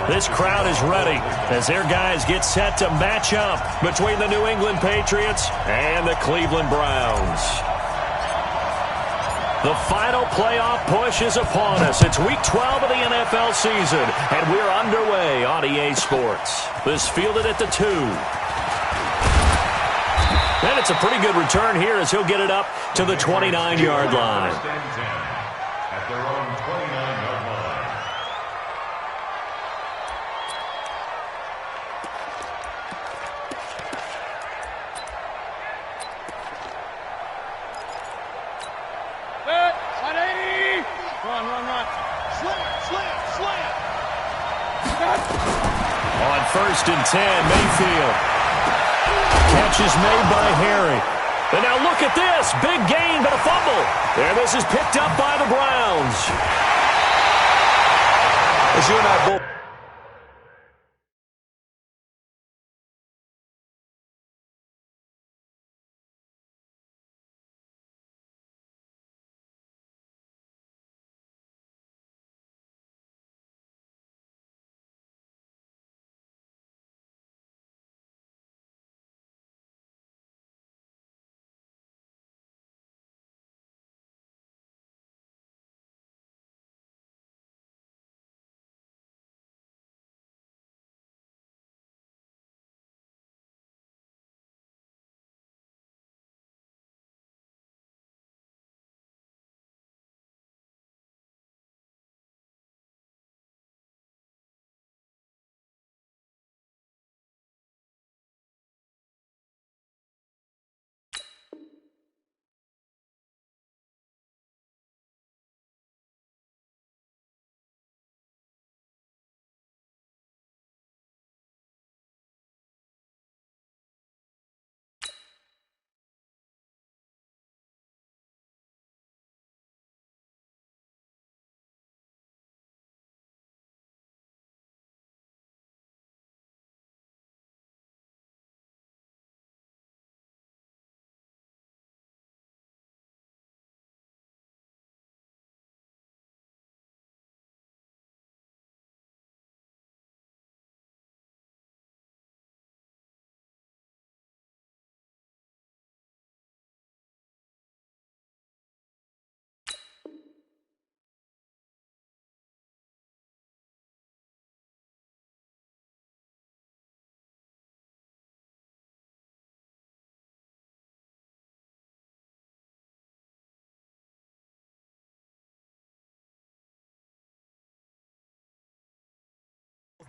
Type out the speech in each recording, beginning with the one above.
This crowd is ready as their guys get set to match up between the New England Patriots and the Cleveland Browns. The final playoff push is upon us. It's Week 12 of the NFL season, and we're underway on EA Sports. This fielded at the 2. And it's a pretty good return here as he'll get it up to the 29-yard line. At their own 29-yard line. Set, 180. Run. Slam. On 1st and 10, Mayfield. Catch is made by Harry. And now look at this. Big gain, but a fumble. And this is picked up by the Browns. As you and I both...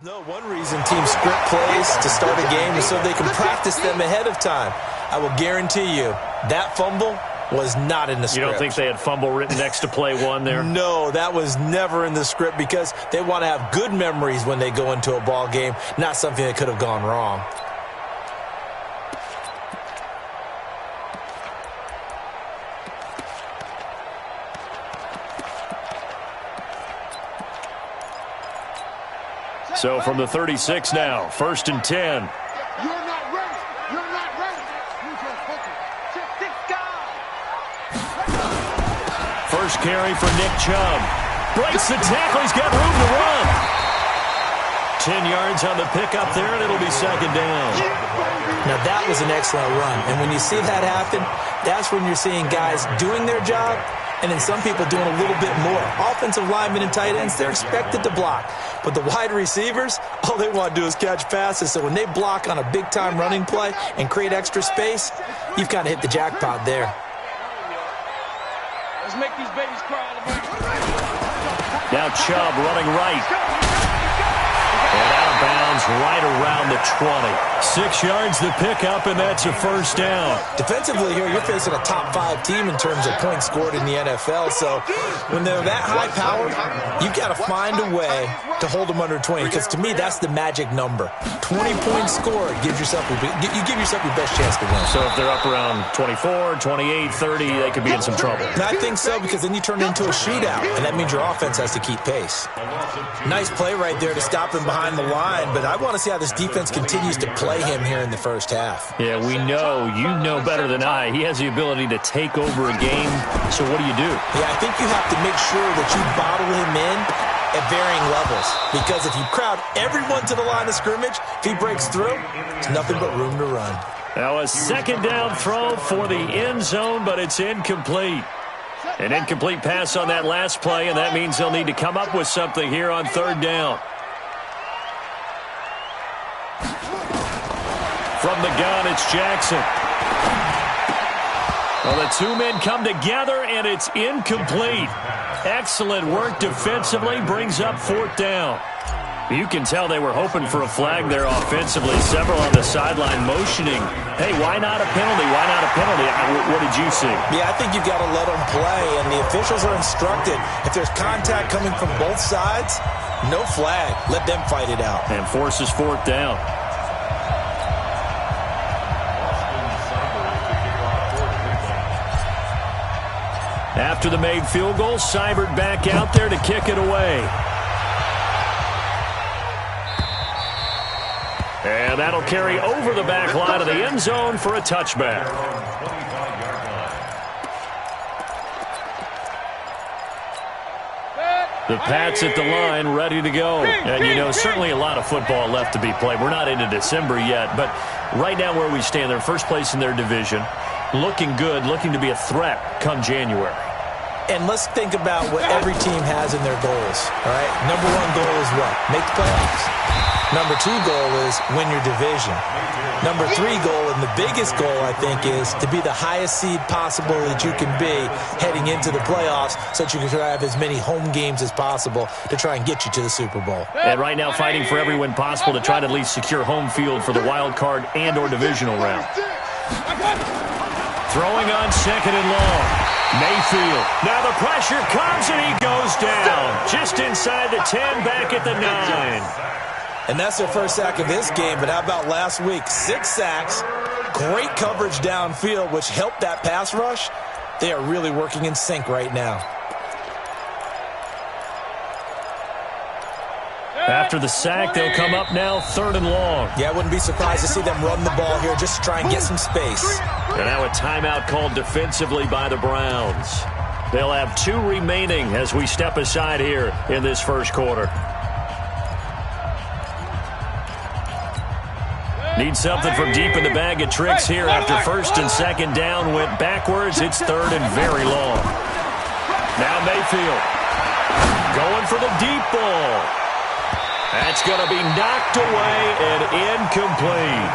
No, one reason teams script plays to start a game is so they can practice them ahead of time. I will guarantee you that fumble was not in the script. You don't think they had fumble written next to play one there? No, that was never in the script because they want to have good memories when they go into a ball game, not something that could have gone wrong. So from the 36 now, 1st and 10. You're not ready. First carry for Nick Chubb. Breaks the tackle. He's got room to run. 10 yards on the pickup there, and it'll be 2nd down. Now, that was an excellent run. And when you see that happen, that's when you're seeing guys doing their job and then some people doing a little bit more. Offensive linemen and tight ends, they're expected to block. But the wide receivers, all they want to do is catch passes. So when they block on a big-time running play and create extra space, you've kind of hit the jackpot there. Let's make these babies cry. Now Chubb running right. And out of bounds right around the 20. 6 yards the pickup, and that's a 1st down. Defensively here, you're facing a top-5 team in terms of points scored in the NFL. So when they're that high-powered, you've got to find a way to hold them under 20. Because to me, that's the magic number. 20 points scored gives yourself you give yourself your best chance to win. So if they're up around 24, 28, 30, they could be in some trouble. And I think so, because then you turn it into a shootout, and that means your offense has to keep pace. Nice play right there to stop him behind the line, but I want to see how this defense continues to play him here in the first half. Yeah, we know. You know better than I. He has the ability to take over a game, so what do? Yeah, I think you have to make sure that you bottle him in at varying levels. Because if you crowd everyone to the line of scrimmage, if he breaks through, there's nothing but room to run. Now a second down throw for the end zone, but it's incomplete. An incomplete pass on that last play, and that means they'll need to come up with something here on third down. From the gun, it's Jackson. Well, the two men come together, and it's incomplete. Excellent work defensively, brings up fourth down. You can tell they were hoping for a flag there offensively. Several on the sideline motioning, hey, why not a penalty? Why not a penalty? What did you see? Yeah, I think you've got to let them play, and the officials are instructed. If there's contact coming from both sides, no flag. Let them fight it out. And forces fourth down. After the made field goal, Seibert back out there to kick it away. And that'll carry over the back line of the end zone for a touchback. The Pats at the line, ready to go. And, you know, certainly a lot of football left to be played. We're not into December yet, but right now where we stand, they're first place in their division. Looking good, looking to be a threat come January. And let's think about what every team has in their goals, all right? Number one goal is what? Make the playoffs. Number two goal is win your division. Number three goal, and the biggest goal, I think, is to be the highest seed possible that you can be heading into the playoffs so that you can have as many home games as possible to try and get you to the Super Bowl. And right now fighting for every win possible to try to at least secure home field for the wild card and or divisional round. Throwing on second and long. Mayfield. Now the pressure comes and he goes down. Just inside the 10, back at the 9. And that's their first sack of this game, but how about last week? 6 sacks, great coverage downfield, which helped that pass rush. They are really working in sync right now. After the sack, they'll come up now third and long. Yeah, I wouldn't be surprised to see them run the ball here just to try and get some space. And now a timeout called defensively by the Browns. They'll have 2 remaining as we step aside here in this first quarter. Need something from deep in the bag of tricks here after first and second down went backwards. It's third and very long. Now Mayfield going for the deep ball. That's going to be knocked away and incomplete.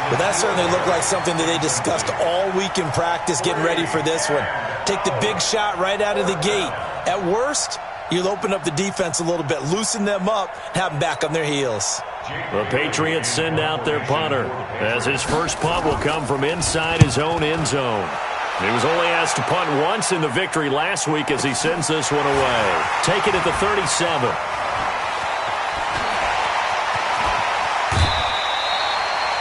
But that certainly looked like something that they discussed all week in practice getting ready for this one. Take the big shot right out of the gate. At worst, you'll open up the defense a little bit, loosen them up, have them back on their heels. The Patriots send out their punter as his first punt will come from inside his own end zone. He was only asked to punt once in the victory last week as he sends this one away. Take it at the 37.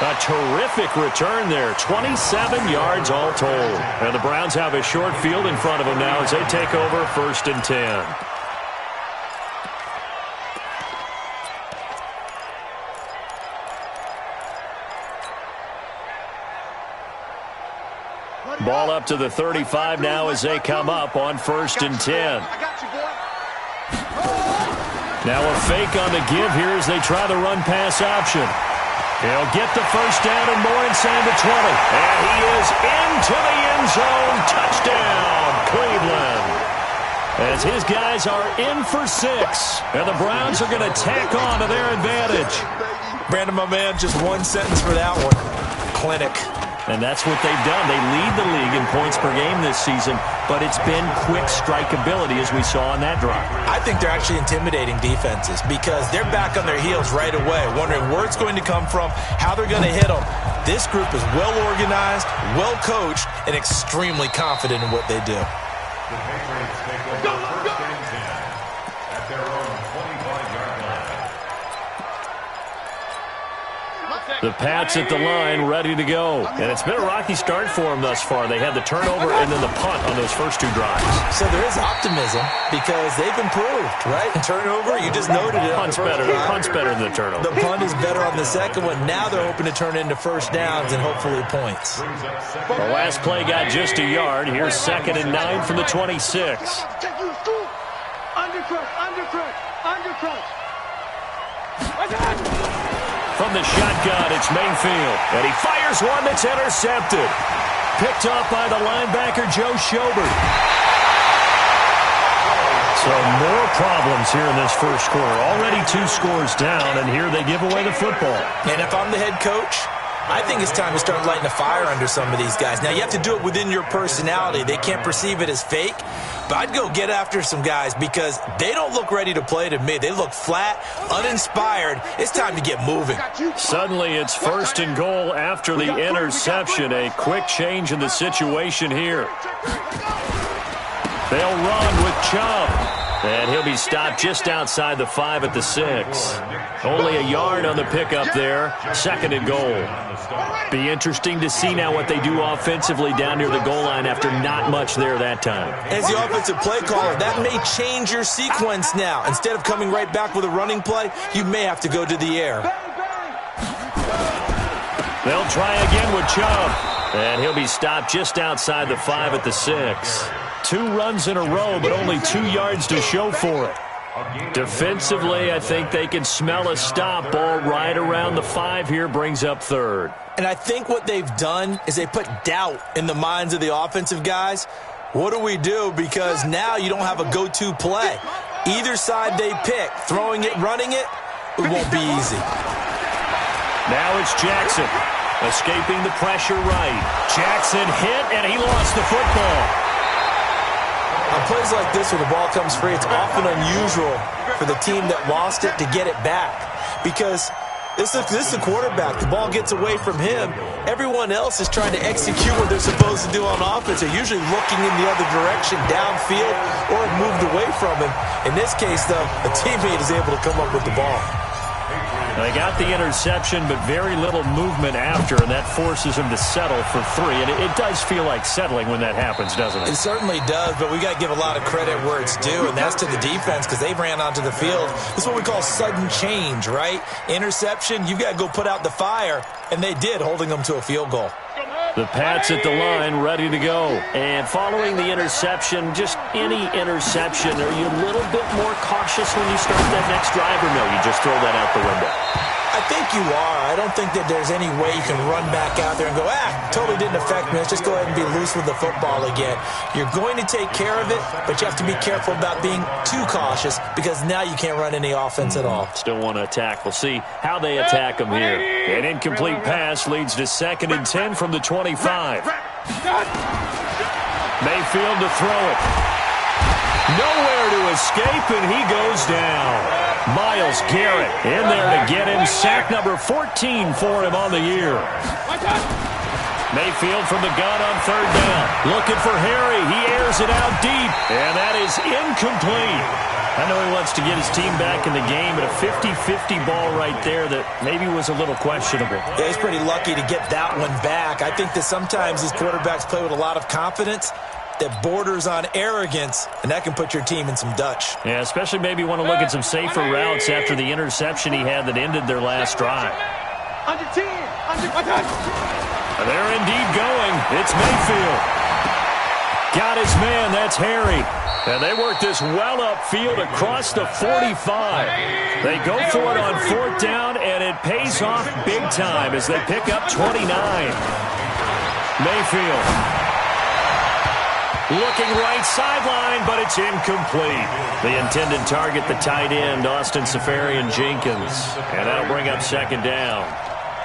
A terrific return there. 27 yards all told. And the Browns have a short field in front of them now as they take over first and 10. Ball up to the 35 now as they come up on first and 10. Now a fake on the give here as they try the run-pass option. He'll get the first down and more inside the 20. And he is into the end zone. Touchdown, Cleveland. As his guys are in for 6. And the Browns are going to tack on to their advantage. Brandon, my man, just one sentence for that one. Clinic. And that's what they've done. They lead the league in points per game this season, but it's been quick strikeability as we saw on that drive. I think they're actually intimidating defenses because they're back on their heels right away, wondering where it's going to come from, how they're going to hit them. This group is well organized, well coached, and extremely confident in what they do. The Patriots take over first and 10 at their own 25-yard line. The Pats at the line, ready to go. And it's been a rocky start for them thus far. They had the turnover and then the punt on those first 2 drives. So there is optimism because they've improved, right? Turnover, you just noted it. Punt's better than the turnover. The punt is better on the second one. Now they're hoping to turn into first downs and hopefully points. The last play got just a yard. Here's second and 9 from the 26. Undercut. From the shotgun, it's Mayfield. And he fires one that's intercepted. Picked up by the linebacker, Joe Schobert. So more problems here in this first quarter. Already 2 scores down, and here they give away the football. And if I'm the head coach, I think it's time to start lighting a fire under some of these guys. Now, you have to do it within your personality. They can't perceive it as fake. But I'd go get after some guys because they don't look ready to play to me. They look flat, uninspired. It's time to get moving. Suddenly, it's 1st and goal after the interception. A quick change in the situation here. They'll run with Chubb. And he'll be stopped just outside the 5 at the 6. Only a yard on the pickup there. 2nd and goal. Be interesting to see now what they do offensively down near the goal line after not much there that time. As the offensive play caller, that may change your sequence now. Instead of coming right back with a running play, you may have to go to the air. They'll try again with Chubb. And he'll be stopped just outside the 5 at the 6. 2 runs in a row, but only 2 yards to show for it. Defensively, I think they can smell a stop. Ball right around the 5 here, brings up 3rd. And I think what they've done is they put doubt in the minds of the offensive guys. What do we do? Because now you don't have a go-to play. Either side they pick, throwing it, running it, it won't be easy. Now it's Jackson, escaping the pressure right. Jackson hit, and he lost the football. On plays like this where the ball comes free, it's often unusual for the team that lost it to get it back. Because this is the quarterback. The ball gets away from him. Everyone else is trying to execute what they're supposed to do on offense. They're usually looking in the other direction, downfield, or have moved away from him. In this case, though, a teammate is able to come up with the ball. They got the interception, but very little movement after, and that forces him to settle for 3. And it does feel like settling when that happens, doesn't it? It certainly does, but we got to give a lot of credit where it's due, and that's to the defense because they ran onto the field. This is what we call sudden change, right? Interception, you've got to go put out the fire, and they did, holding them to a field goal. The Pats at the line, ready to go. And following the interception, just any interception, are you a little bit more cautious when you start that next drive, or no, you just throw that out the window? I think you are. I don't think that there's any way you can run back out there and go, totally didn't affect me. Let's just go ahead and be loose with the football again. You're going to take care of it, but you have to be careful about being too cautious because now you can't run any offense at all. Still want to attack. We'll see how they attack them here. An incomplete pass leads to 2nd and 10 from the 25. Mayfield to throw it. Nowhere to escape, and he goes down. Myles Garrett in there to get him. Sack number 14 for him on the year. Mayfield from the gun on 3rd down. Looking for Harry. He airs it out deep, and that is incomplete. I know he wants to get his team back in the game, but a 50-50 ball right there that maybe was a little questionable. Yeah, he's pretty lucky to get that one back. I think that sometimes these quarterbacks play with a lot of confidence that borders on arrogance, and that can put your team in some Dutch. Yeah, especially maybe want to look at some safer routes after the interception he had that ended their last drive. Under 10. They're indeed going. It's Mayfield. Got his man. That's Harry. And they work this well upfield across the 45. They go for it on 4th down, and it pays off big time as they pick up 29. Mayfield. Looking right sideline, but it's incomplete. The intended target, the tight end, Austin Seferian-Jenkins. And that'll bring up 2nd down.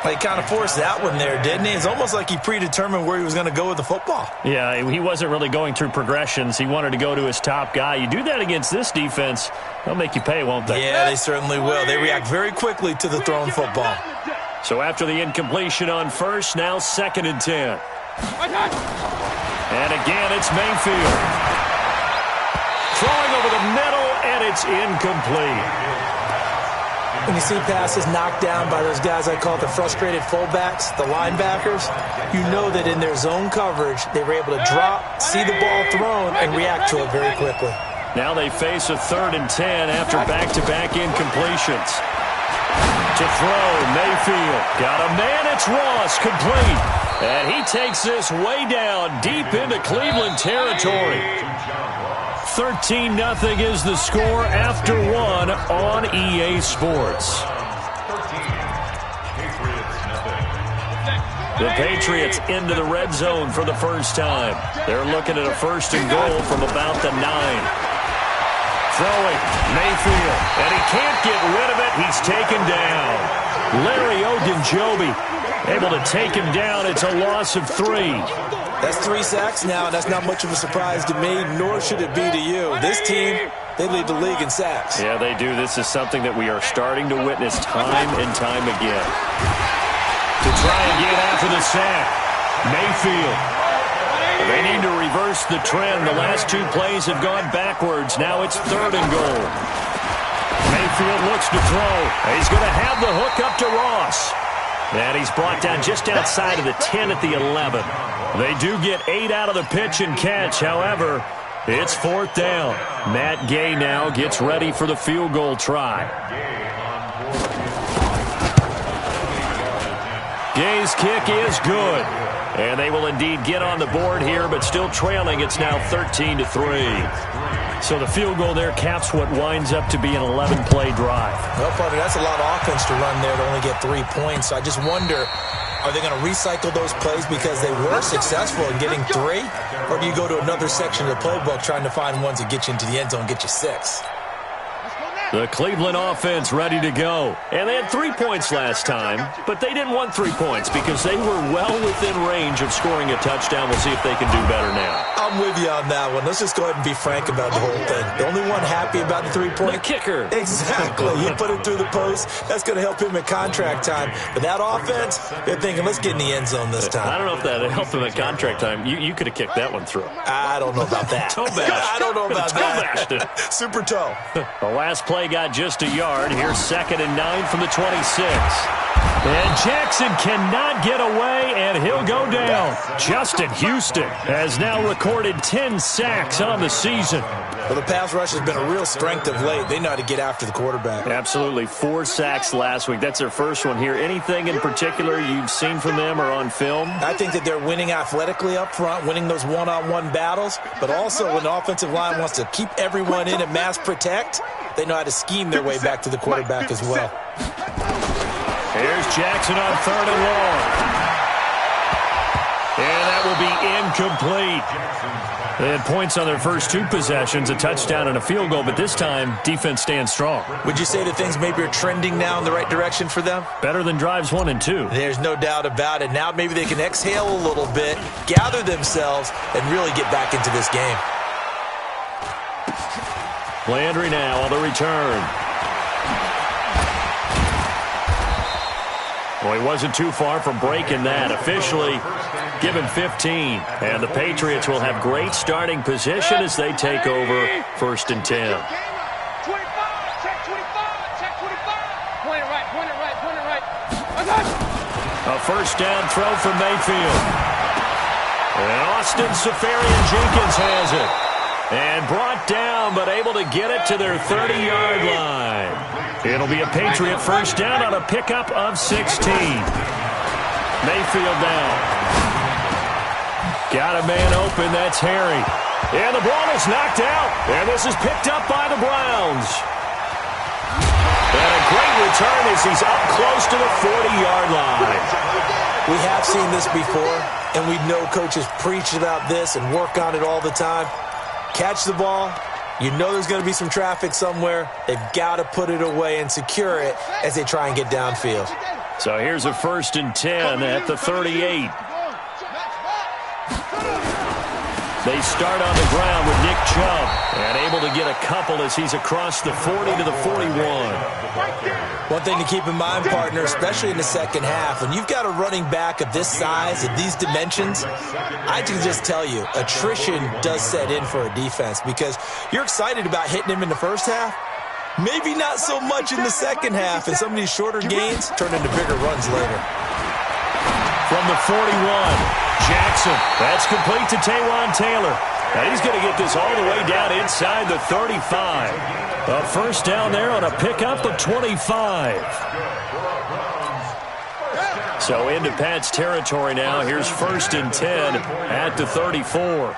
He kind of forced that one there, didn't he? It's almost like he predetermined where he was going to go with the football. Yeah, he wasn't really going through progressions. He wanted to go to his top guy. You do that against this defense, they'll make you pay, won't they? Yeah, they certainly will. They react very quickly to the thrown football. So after the incompletion on 1st, now 2nd and 10. And again, it's Mayfield. Throwing over the middle, and it's incomplete. When you see passes knocked down by those guys I call the frustrated fullbacks, the linebackers, you know that in their zone coverage, they were able to drop, see the ball thrown, and react to it very quickly. Now they face a 3rd and 10 after back-to-back incompletions. To throw, Mayfield. Got a man, it's Ross, complete. And he takes this way down, deep into Cleveland territory. 13-0 is the score after 1 on EA Sports. The Patriots into the red zone for the first time. They're looking at a 1st and goal from about the 9. Throwing, Mayfield, and he can't get rid of it. He's taken down. Larry Ogunjobi able to take him down. It's a loss of 3. That's 3 sacks now, and that's not much of a surprise to me, nor should it be to you. This team, they lead the league in sacks. Yeah, they do. This is something that we are starting to witness time and time again. To try and get after the sack, Mayfield. They need to reverse the trend. The last 2 plays have gone backwards. Now it's 3rd and goal. Mayfield looks to throw. He's going to have the hook up to Ross. And he's brought down just outside of the 10 at the 11. They do get 8 out of the pitch and catch. However, it's 4th down. Matt Gay now gets ready for the field goal try. Gay's kick is good. And they will indeed get on the board here, but still trailing. It's now 13-3. So the field goal there caps what winds up to be an 11-play drive. Well, partner, that's a lot of offense to run there to only get 3 points. So I just wonder, are they going to recycle those plays because they were successful in getting 3? Or do you go to another section of the playbook trying to find ones that get you into the end zone and get you 6? The Cleveland offense ready to go. And they had 3 points last time, but they didn't want 3 points because they were well within range of scoring a touchdown. We'll see if they can do better now. I'm with you on that one. Let's just go ahead and be frank about the whole thing. The only one happy about the 3-point? The kicker. Exactly. You put it through the post. That's going to help him at contract time. But that offense, they're thinking, let's get in the end zone this time. I don't know if that helped him at contract time. You could have kicked that one through. I don't know about that. Toe bash. I don't know about that. Toe bashed it. Super toe. The last play got just a yard. Here's 2nd and 9 from the 26. And Jackson cannot get away, and he'll go down. Justin Houston has now recorded 10 sacks on the season. Well, the pass rush has been a real strength of late. They know how to get after the quarterback. Absolutely. 4 sacks last week. That's their first one here. Anything in particular you've seen from them or on film? I think that they're winning athletically up front, winning those one-on-one battles, but also when the offensive line wants to keep everyone in and mass protect, they know how to scheme their way back to the quarterback as well. Here's Jackson on 3rd and long. And that will be incomplete. They had points on their first 2 possessions, a touchdown and a field goal, but this time, defense stands strong. Would you say that things maybe are trending now in the right direction for them? Better than drives 1 and 2. There's no doubt about it. Now maybe they can exhale a little bit, gather themselves, and really get back into this game. Landry now on the return. Well, he wasn't too far from breaking that. Officially given 15. And the Patriots will have great starting position as they take over 1st and 10. 25, check 25, check 25. Point it right. A 1st down throw from Mayfield. And Austin Safarian-Jenkins has it. And brought down, but able to get it to their 30-yard line. It'll be a Patriot 1st down on a pickup of 16. Mayfield down. Got a man open. That's Harry. And the ball is knocked out. And this is picked up by the Browns. And a great return as he's up close to the 40-yard line. We have seen this before, and we know coaches preach about this and work on it all the time. Catch the ball. You know there's going to be some traffic somewhere. They've got to put it away and secure it as they try and get downfield. So here's a 1st and 10 at the 38. They start on the ground with Nick Chubb, and able to get a couple as he's across the 40 to the 41. One thing to keep in mind, partner, especially in the second half, when you've got a running back of this size and these dimensions, I can just tell you, attrition does set in for a defense because you're excited about hitting him in the first half. Maybe not so much in the second half, and some of these shorter gains turn into bigger runs later. From the 41, Jackson. That's complete to Taywan Taylor. And he's going to get this all the way down inside the 35. A 1st down there on a pickup of 25. So into Pat's territory now. Here's 1st and 10 at the 34. You better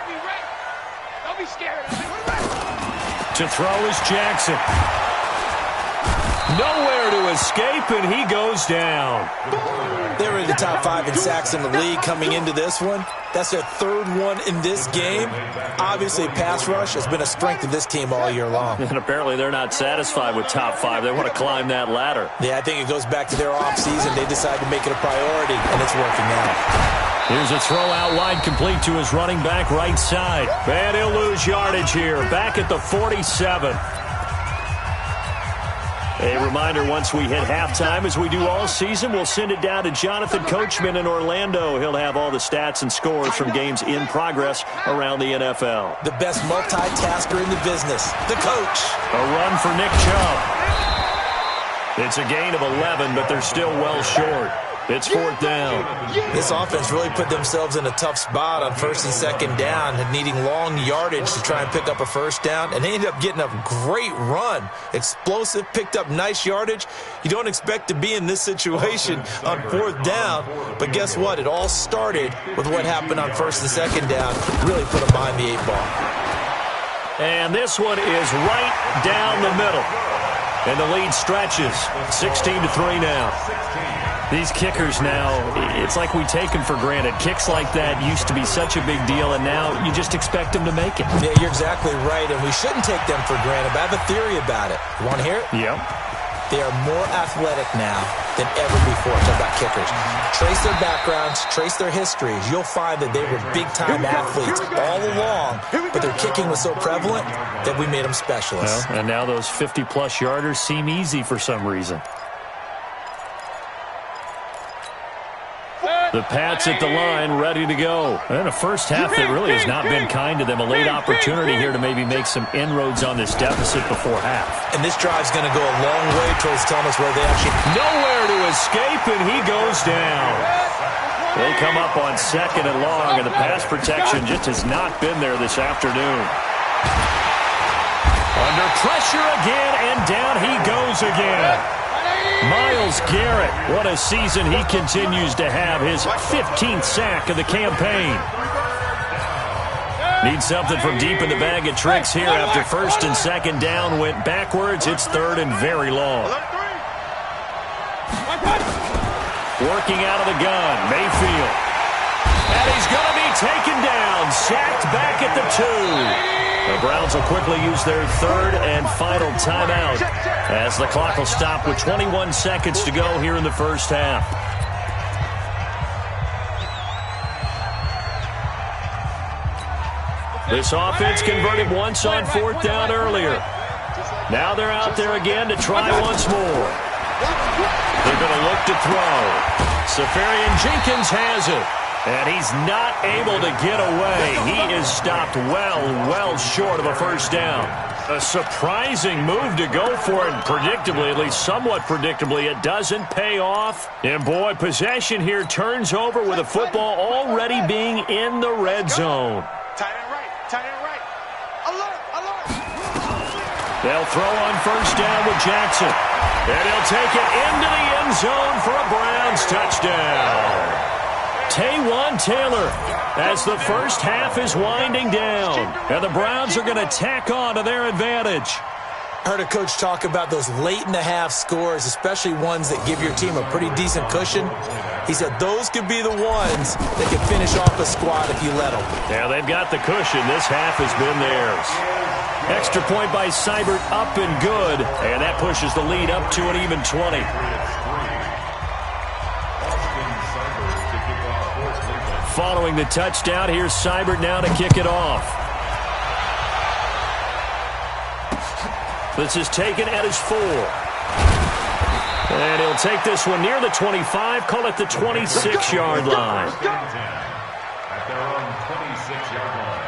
be ready. Don't be scared. To throw is Jackson. Nowhere to escape, and he goes down. They were in the top 5 in sacks in the league coming into this one. That's their 3rd one in this game. Obviously, pass rush has been a strength of this team all year long. And apparently they're not satisfied with top 5. They want to climb that ladder. Yeah, I think it goes back to their offseason. They decided to make it a priority, and it's working out. Here's a throw out wide, complete to his running back right side. And he'll lose yardage here, back at the 47. A reminder, once we hit halftime, as we do all season, we'll send it down to Jonathan Coachman in Orlando. He'll have all the stats and scores from games in progress around the NFL. The best multitasker in the business, the coach. A run for Nick Chubb. It's a gain of 11, but they're still well short. It's 4th down. This offense really put themselves in a tough spot on 1st and 2nd down and needing long yardage to try and pick up a 1st down, and they ended up getting a great run. Explosive, picked up nice yardage. You don't expect to be in this situation on 4th down, but guess what? It all started with what happened on 1st and 2nd down. Really put them behind the 8 ball. And this one is right down the middle. And the lead stretches. 16-3 now. These kickers now, it's like we take them for granted. Kicks like that used to be such a big deal, and now you just expect them to make it. Yeah, you're exactly right, and we shouldn't take them for granted, but I have a theory about it. You want to hear it? Yep. They are more athletic now than ever before. Talk about kickers. Trace their backgrounds, trace their histories. You'll find that they were big-time athletes all along, but their kicking was so prevalent that we made them specialists. Well, and now those 50-plus yarders seem easy for some reason. The Pats at the line, ready to go. And the first half that really has not been kind to them. A late opportunity here to maybe make some inroads on this deficit before half. And this drive's going to go a long way towards telling us where they actually... Nowhere to escape, and he goes down. They come up on 2nd and long, and the pass protection just has not been there this afternoon. Under pressure again, and down he goes again. Myles Garrett, what a season he continues to have. His 15th sack of the campaign. Needs something from deep in the bag of tricks here after 1st and 2nd down went backwards. It's 3rd and very long. Working out of the gun, Mayfield. And he's going to be taken down, sacked back at the 2. The Browns will quickly use their 3rd and final timeout as the clock will stop with 21 seconds to go here in the first half. This offense converted once on 4th down earlier. Now they're out there again to try once more. They're going to look to throw. Safarian Jenkins has it. And he's not able to get away. He is stopped well short of a 1st down. A surprising move to go for it, and predictably, at least somewhat predictably, it doesn't pay off. And boy, possession here turns over with the football already being in the red zone. Tight end right. Alert. They'll throw on 1st down with Jackson. And he'll take it into the end zone for a Browns touchdown. Taywan Taylor as the first half is winding down. And the Browns are going to tack on to their advantage. I heard a coach talk about those late-in-the-half scores, especially ones that give your team a pretty decent cushion. He said those could be the ones that can finish off a squad if you let them. Yeah, they've got the cushion. This half has been theirs. Extra point by Seibert, up and good. And that pushes the lead up to an even 20. Following the touchdown, here's Seibert now to kick it off. This is taken at his 4. And he'll take this one near the 25, call it the 26-yard line. At their own 26-yard line.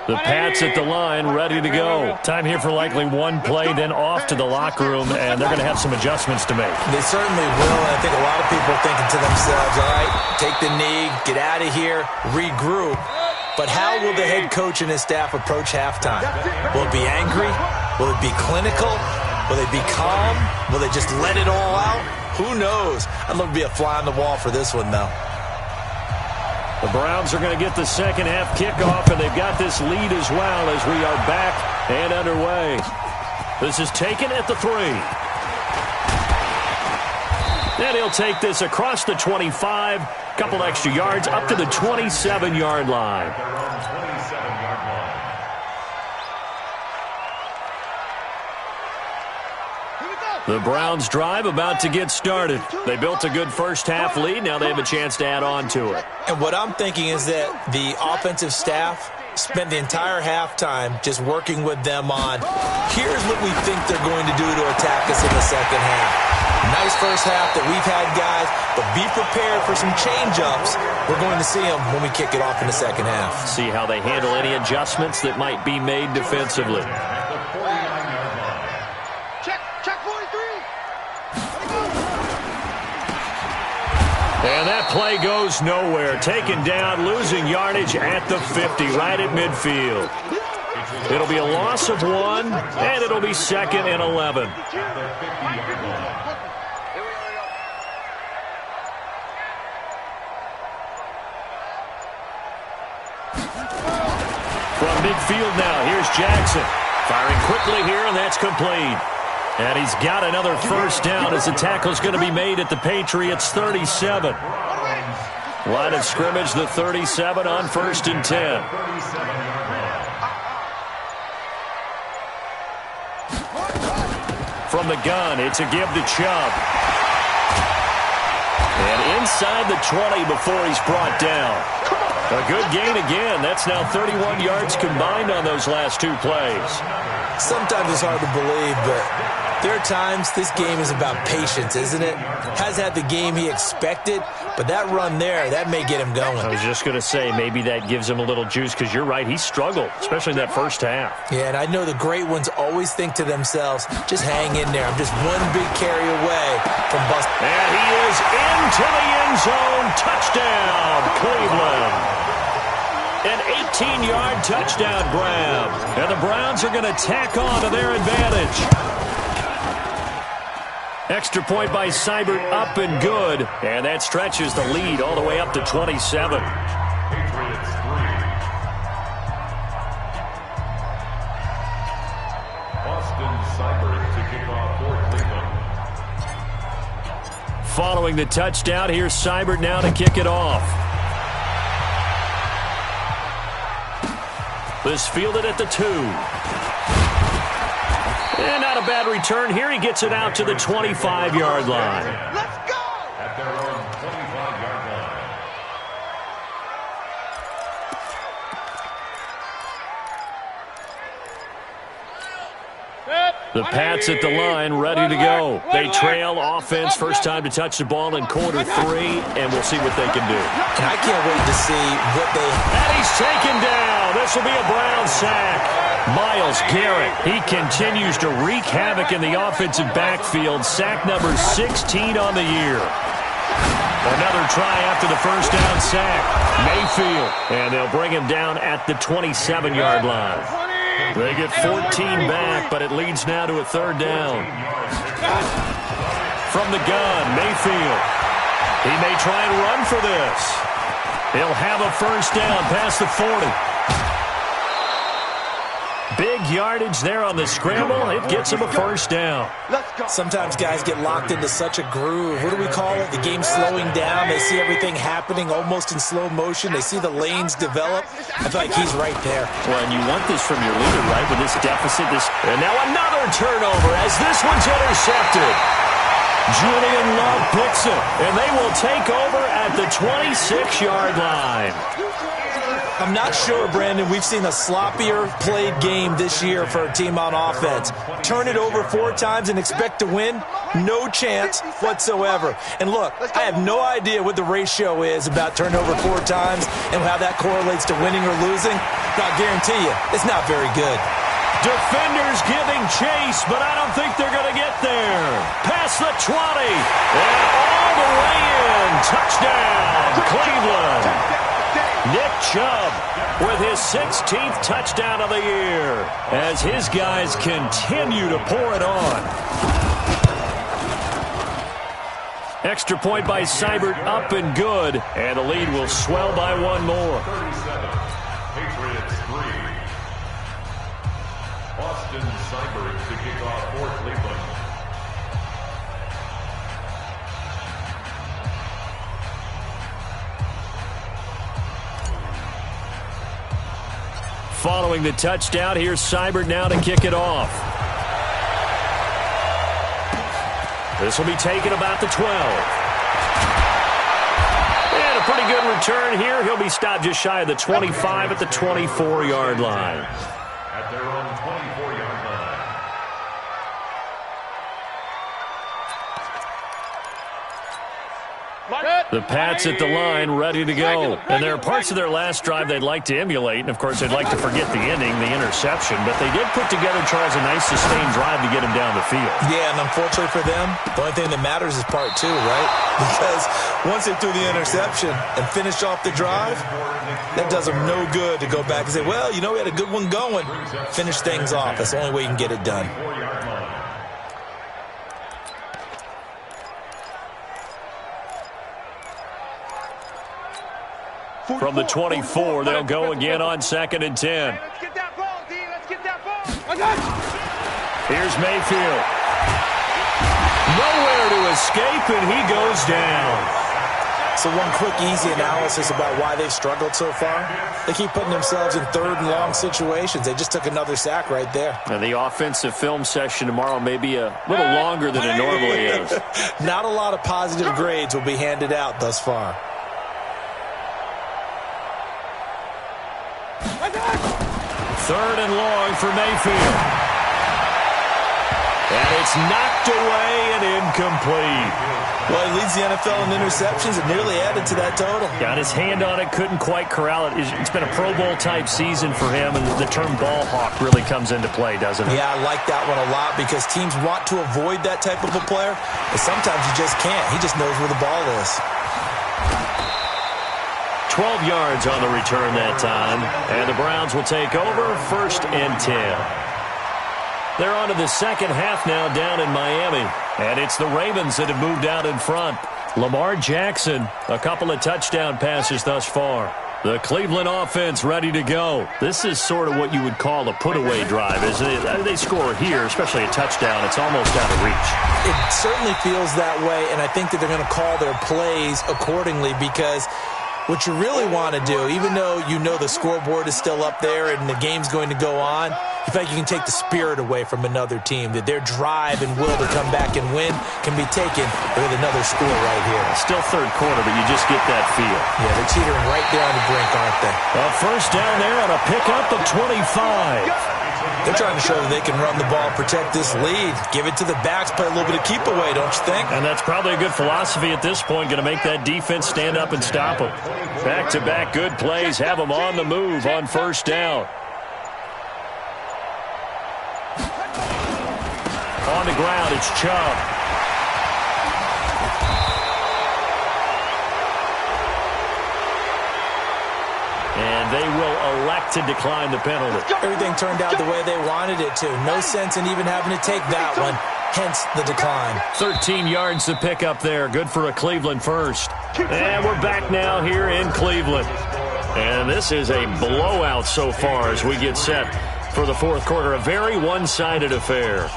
The Pats at the line, ready to go. Time here for likely one play, then off to the locker room, and they're going to have some adjustments to make. They certainly will, and I think a lot of people are thinking to themselves, all right, take the knee, get out of here, regroup. But how will the head coach and his staff approach halftime? Will it be angry? Will it be clinical? Will they be calm? Will they just let it all out? Who knows? I'd love to be a fly on the wall for this one, though. The Browns are going to get the second half kickoff, and they've got this lead as well as we are back and underway. This is taken at the 3. And he'll take this across the 25, couple extra yards, up to the 27-yard line. The Browns drive about to get started. They built a good first half lead. Now they have a chance to add on to it. And what I'm thinking is that the offensive staff spent the entire halftime just working with them on, here's what we think they're going to do to attack us in the second half. Nice first half that we've had, guys, but be prepared for some change-ups. We're going to see them when we kick it off in the second half. See how they handle any adjustments that might be made defensively. And that play goes nowhere. Taken down, losing yardage at the 50, right at midfield. It'll be a loss of 1, and it'll be 2nd and 11. From midfield now, here's Jackson. Firing quickly here, and that's complete. And he's got another first down as the tackle's going to be made at the Patriots' 37. Line of scrimmage, the 37 on 1st and 10. From the gun, it's a give to Chubb. And inside the 20 before he's brought down. A good gain again. That's now 31 yards combined on those last 2 plays. Sometimes it's hard to believe, but there are times this game is about patience, isn't it? Has had the game he expected, but that run there, that may get him going. I was just going to say, maybe that gives him a little juice, because you're right, he struggled, especially in that first half. Yeah, and I know the great ones always think to themselves, just hang in there. I'm just one big carry away from busting. And he is into the end zone. Touchdown, Cleveland. An 18-yard touchdown grab. And the Browns are going to tack on to their advantage. Extra point by Seibert, up and good. And that stretches the lead all the way up to 27. Patriots 3. Austin Seibert to kick off for Cleveland. Following the touchdown, here's Seibert now to kick it off. This fielded at the 2. And not a bad return here. He gets it out to the 25-yard line. Let's go! At their own 25-yard line. The Pats at the line, ready to go. They trail offense, first time to touch the ball in quarter 3, and we'll see what they can do. And I can't wait to see what they... And he's taken down. This will be a Brown sack. Myles Garrett, he continues to wreak havoc in the offensive backfield. Sack number 16 on the year. Another try after the first down sack. Mayfield, and they'll bring him down at the 27-yard line. They get 14 back, but it leads now to a 3rd down. From the gun, Mayfield. He may try and run for this. He'll have a first down past the 40. Big yardage there on the scramble. It gets him a first down. Sometimes guys get locked into such a groove. What do we call it? The game slowing down. They see everything happening almost in slow motion. They see the lanes develop. I feel like he's right there. Well, and you want this from your leader, right? With this deficit. And now another turnover as this one's intercepted. Julian Love picks it, and they will take over at the 26-yard line. I'm not sure, Brandon, we've seen a sloppier played game this year for a team on offense. Turn it over 4 times and expect to win? No chance whatsoever. And look, I have no idea what the ratio is about turnover 4 times and how that correlates to winning or losing. But I guarantee you, it's not very good. Defenders giving chase, but I don't think they're going to get there. Past the 20, and all the way in. Touchdown, Cleveland. Nick Chubb with his 16th touchdown of the year as his guys continue to pour it on. Extra point by Seibert, up and good, and the lead will swell by one more. 37, Patriots 3. Austin Seibert to kick off for Cleveland. Following the touchdown, here's Seibert now to kick it off. This will be taken about the 12. And a pretty good return here. He'll be stopped just shy of the 25 at the 24-yard line. At their own 24-yard line. The Pats at the line, ready to go. And there are parts of their last drive they'd like to emulate, and, of course, they'd like to forget the ending, the interception. But they did put together, Charles, a nice sustained drive to get him down the field. Yeah, and unfortunately for them, the only thing that matters is part two, right? Because once they threw the interception and finished off the drive, that does them no good to go back and say, well, you know, we had a good one going. Finish things off. That's the only way you can get it done. From the 24, they'll go again on 2nd and 10. Let's get that ball, D. Let's get that ball. Here's Mayfield. Nowhere to escape, and he goes down. So one quick, easy analysis about why they've struggled so far. They keep putting themselves in third and long situations. They just took another sack right there. And the offensive film session tomorrow may be a little longer than it normally is. Not a lot of positive grades will be handed out thus far. Third and long for Mayfield. And it's knocked away and incomplete. Well, he leads the NFL in interceptions and nearly added to that total. Got his hand on it, couldn't quite corral it. It's been a Pro Bowl-type season for him, and the term ball hawk really comes into play, doesn't it? Yeah, I like that one a lot because teams want to avoid that type of a player, but sometimes you just can't. He just knows where the ball is. 12 yards on the return that time, and the Browns will take over 1st and 10. They're on to the second half now down in Miami, and it's the Ravens that have moved out in front. Lamar Jackson, a couple of touchdown passes thus far. The Cleveland offense ready to go. This is sort of what you would call a put-away drive. As they score here, especially a touchdown, it's almost out of reach. It certainly feels that way, and I think that they're going to call their plays accordingly because what you really want to do, even though you know the scoreboard is still up there and the game's going to go on, you feel like you can take the spirit away from another team, that their drive and will to come back and win can be taken with another score right here. Still third quarter, but you just get that feel. Yeah, they're teetering right there on the brink, aren't they? A first down there on a pickup of 25. They're trying to show that they can run the ball, protect this lead, give it to the backs, play a little bit of keep away, don't you think? And that's probably a good philosophy at this point, going to make that defense stand up and stop them. Back-to-back good plays, have them on the move on first down. On the ground, it's Chubb. And they will elect to decline the penalty. Everything turned out the way they wanted it to. No sense in even having to take that one, hence the decline. 13 yards to pick up there. Good for a Cleveland first. And we're back now here in Cleveland. And this is a blowout so far as we get set for the fourth quarter. A very one-sided affair.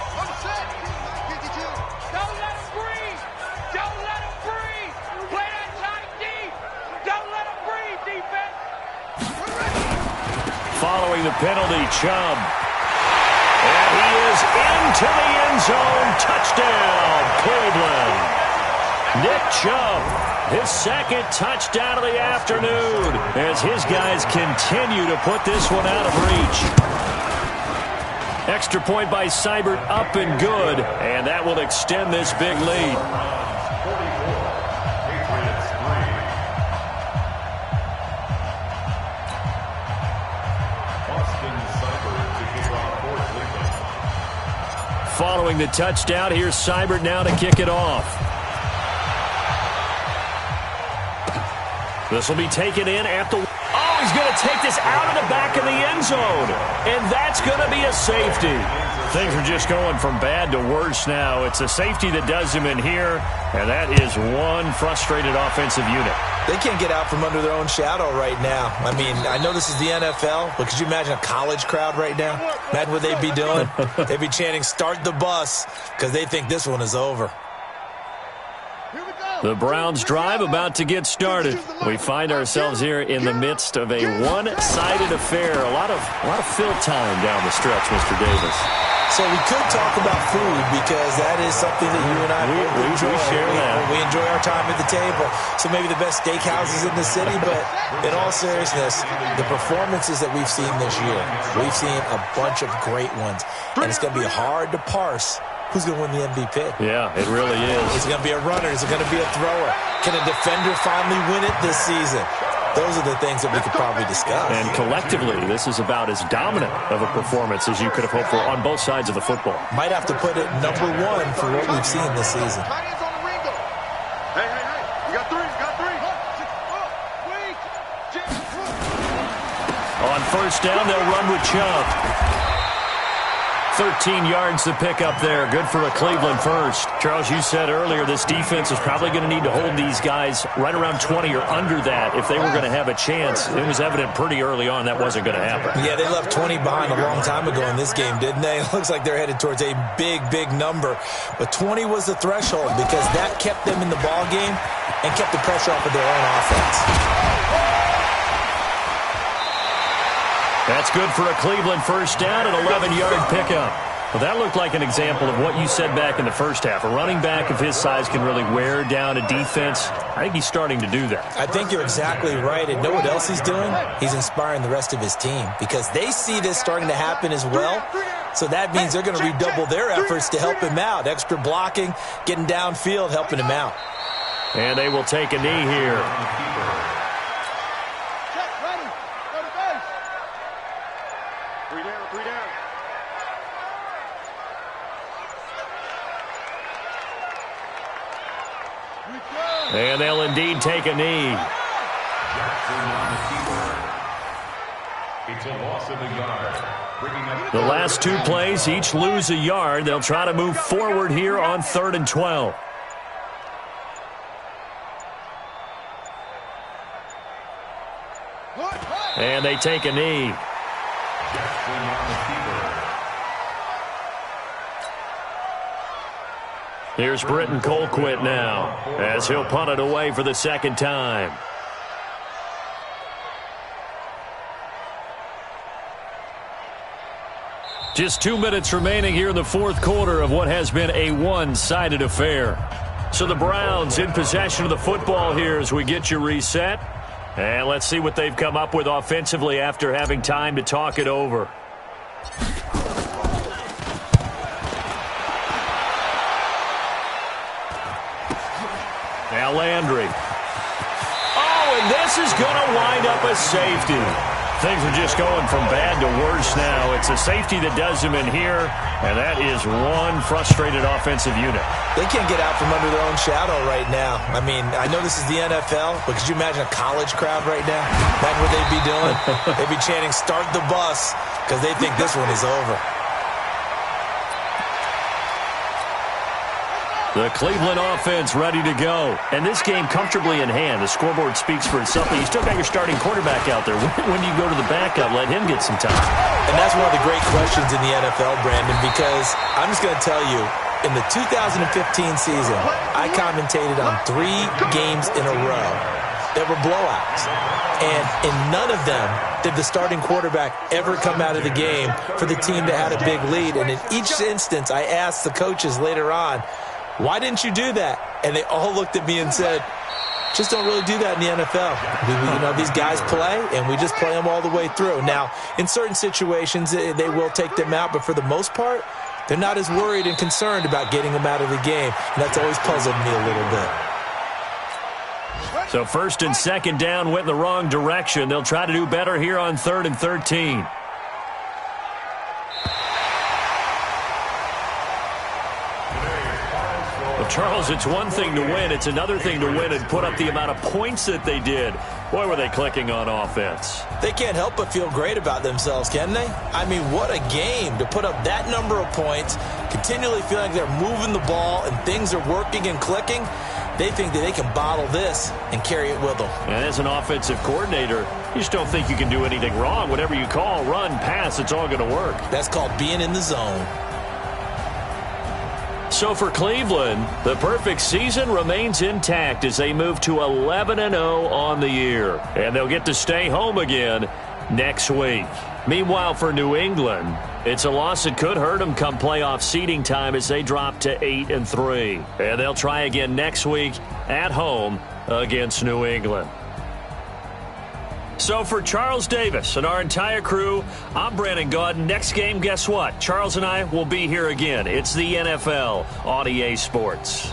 Following the penalty, Chubb. And he is into the end zone. Touchdown, Cleveland. Nick Chubb, his second touchdown of the afternoon as his guys continue to put this one out of reach. Extra point by Seibert, up and good, and that will extend this big lead. Following the touchdown, here's Seibert now to kick it off. This will be taken in at the... he's going to take this out of the back of the end zone. And that's going to be a safety. Things are just going from bad to worse now. It's a safety that does him in here, and that is one frustrated offensive unit. They can't get out from under their own shadow right now. I mean, I know this is the NFL, but could you imagine a college crowd right now? Imagine what they'd be doing. They'd be chanting, "Start the bus," because they think this one is over. The Browns drive about to get started. We find ourselves here in the midst of a one-sided affair. A lot of fill time down the stretch, Mr. Davis. So we could talk about food because that is something that you and I enjoy. We share that. We enjoy our time at the table. So maybe the best steakhouses in the city, but in all seriousness, the performances that we've seen this year, we've seen a bunch of great ones. And it's going to be hard to parse who's going to win the MVP. Yeah, it really is. Is it going to be a runner? Is it going to be a thrower? Can a defender finally win it this season? Those are the things that we could probably discuss. And collectively, this is about as dominant of a performance as you could have hoped for on both sides of the football. Might have to put it #1 for what we've seen this season. Hey, you got three. On first down, they'll run with Chubb. 13 yards to pick up there. Good for a Cleveland first. Charles, you said earlier this defense is probably going to need to hold these guys right around 20 or under that if they were going to have a chance. It was evident pretty early on that wasn't going to happen. Yeah, they left 20 behind a long time ago in this game, didn't they? It looks like they're headed towards a big number. But 20 was the threshold because that kept them in the ball game and kept the pressure off of their own offense. That's good for a Cleveland first down, an 11-yard pickup. Well, that looked like an example of what you said back in the first half. A running back of his size can really wear down a defense. I think he's starting to do that. I think you're exactly right. And know what else he's doing? He's inspiring the rest of his team because they see this starting to happen as well. So that means they're going to redouble their efforts to help him out. Extra blocking, getting downfield, helping him out. And they will take a knee here. And they'll indeed take a knee. It's a loss of a yard. The last two plays each lose a yard. They'll try to move forward here on 3rd and 12. And they take a knee. Here's Britton Colquitt now as he'll punt it away for the second time. Just 2 minutes remaining here in the fourth quarter of what has been a one-sided affair. So the Browns in possession of the football here as we get you reset. And let's see what they've come up with offensively after having time to talk it over. Now Landry. Oh, and this is going to wind up a safety. Things are just going from bad to worse now. It's a safety that does him in here, and that is one frustrated offensive unit. They can't get out from under their own shadow right now. I mean, I know this is the NFL, but could you imagine a college crowd right now? Imagine what they'd be doing. They'd be chanting, "Start the bus," because they think this one is over. The Cleveland offense ready to go. And this game comfortably in hand. The scoreboard speaks for itself, but you still got your starting quarterback out there. When do you go to the backup? Let him get some time. And that's one of the great questions in the NFL, Brandon, because I'm just going to tell you, in the 2015 season, I commentated on 3 games in a row that were blowouts. And in none of them did the starting quarterback ever come out of the game for the team that had a big lead. And in each instance, I asked the coaches later on, "Why didn't you do that?" And they all looked at me and said, "Just don't really do that in the NFL. These guys play, and we just play them all the way through." Now, in certain situations, they will take them out, but for the most part, they're not as worried and concerned about getting them out of the game. And that's always puzzled me a little bit. So 1st and 2nd down went in the wrong direction. They'll try to do better here on 3rd and 13. Charles, it's one thing to win. It's another thing to win and put up the amount of points that they did. Boy, were they clicking on offense. They can't help but feel great about themselves, can they? I mean, what a game to put up that number of points, continually feeling like they're moving the ball and things are working and clicking. They think that they can bottle this and carry it with them. And as an offensive coordinator, you just don't think you can do anything wrong. Whatever you call, run, pass, it's all going to work. That's called being in the zone. So for Cleveland, the perfect season remains intact as they move to 11-0 on the year. And they'll get to stay home again next week. Meanwhile, for New England, it's a loss that could hurt them come playoff seeding time as they drop to 8-3. And they'll try again next week at home against New England. So for Charles Davis and our entire crew, I'm Brandon Gaudin. Next game, guess what? Charles and I will be here again. It's the NFL on EA Sports.